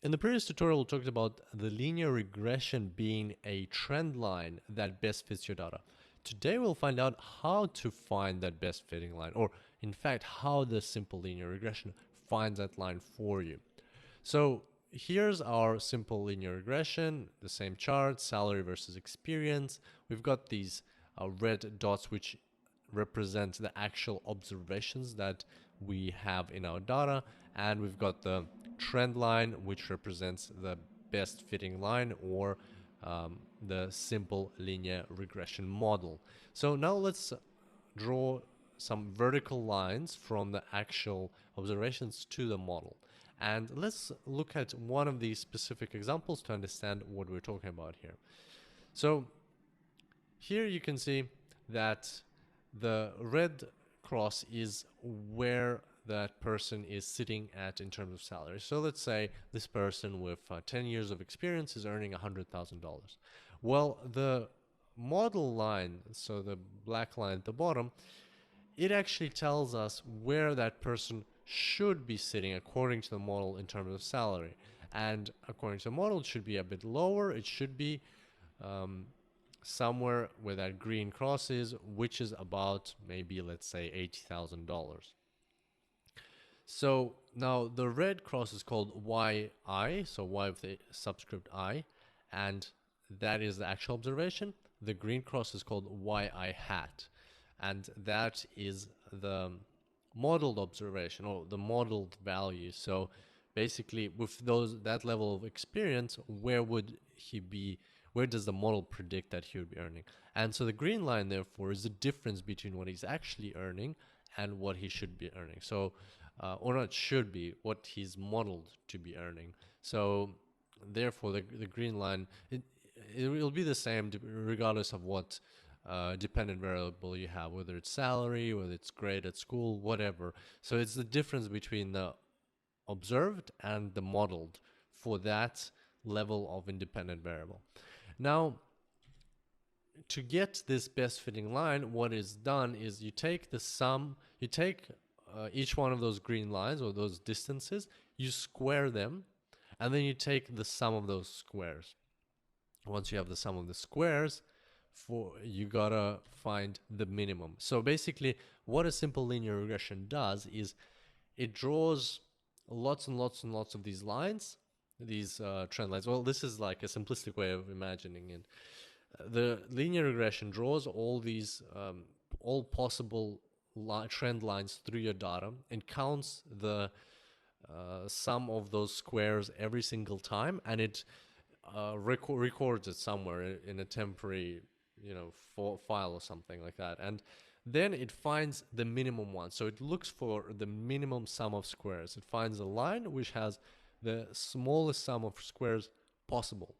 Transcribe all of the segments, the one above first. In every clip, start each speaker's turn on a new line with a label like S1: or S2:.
S1: In the previous tutorial, we talked about the linear regression being a trend line that best fits your data. Today, we'll find out how to find that best fitting line, or in fact, how the simple linear regression finds that line for you. So here's our simple linear regression, the same chart, salary versus experience. We've got these red dots which represent the actual observations that we have in our data, and we've got the trend line which represents the best fitting line, or the simple linear regression model. So now let's draw some vertical lines from the actual observations to the model. And let's look at one of these specific examples to understand what we're talking about here. So here you can see that the red cross is where that person is sitting at in terms of salary. So let's say this person with 10 years of experience is earning $100,000. Well, the model line, so the black line at the bottom, it actually tells us where that person should be sitting according to the model in terms of salary. And according to the model, it should be a bit lower. It should be somewhere where that green cross is, which is about maybe, let's say, $80,000. So now the red cross is called YI, so Y with the subscript I, and that is the actual observation. The green cross is called YI hat, and that is the modeled observation, or the modeled value. So basically, with that level of experience, where would he be? Where does the model predict that he would be earning? And so the green line, therefore, is the difference between what he's actually earning and what he should be earning. So, or not should be, what he's modeled to be earning. So therefore, the green line, it will be the same regardless of what dependent variable you have, whether it's salary, whether it's grade at school, whatever. So it's the difference between the observed and the modeled for that level of independent variable. Now, to get this best fitting line, what is done is you take the sum, you take each one of those green lines or those distances, you square them, and then you take the sum of those squares. Once you have the sum of the squares, you gotta find the minimum. So basically, what a simple linear regression does is it draws lots and lots and lots of these lines, these trend lines. Well, this is like a simplistic way of imagining it. The linear regression draws all these, all possible trend lines through your data and counts the sum of those squares every single time, and it records it somewhere in a temporary, file or something like that. And then it finds the minimum one. So it looks for the minimum sum of squares. It finds a line which has the smallest sum of squares possible.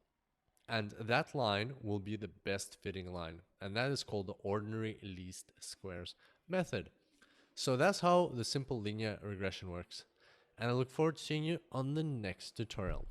S1: And that line will be the best fitting line. And that is called the ordinary least squares method. So that's how the simple linear regression works. And I look forward to seeing you on the next tutorial.